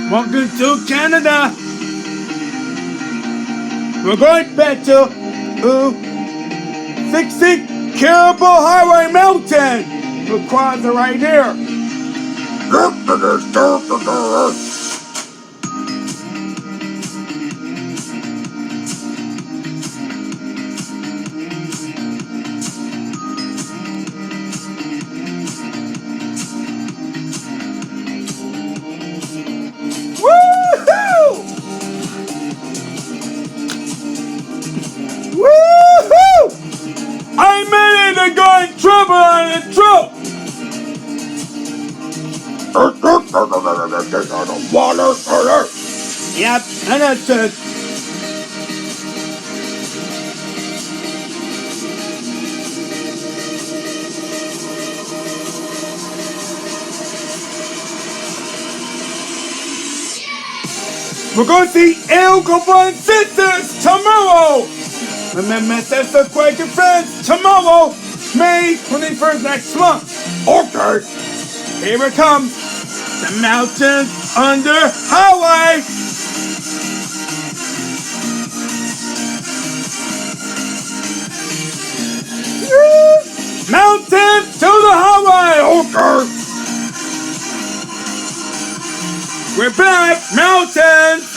Welcome to Canada. We're going back to 60 Caribou Highway Mountain. The quads are right here. Woohoo! Woohoo! I made it to go in trouble on the truck. Yep, and that's it. We're going to see El Cobran Sisters tomorrow. Remember, Sister Quaker Friends tomorrow, May 21st next month. Okay. Here it comes. The Mountains Under Highway. Mountains to the highway. Okay. We're back, mountains!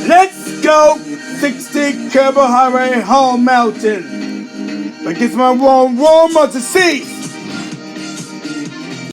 Let's go 60 Caribou Highway Hall Mountain. But get my warm to see.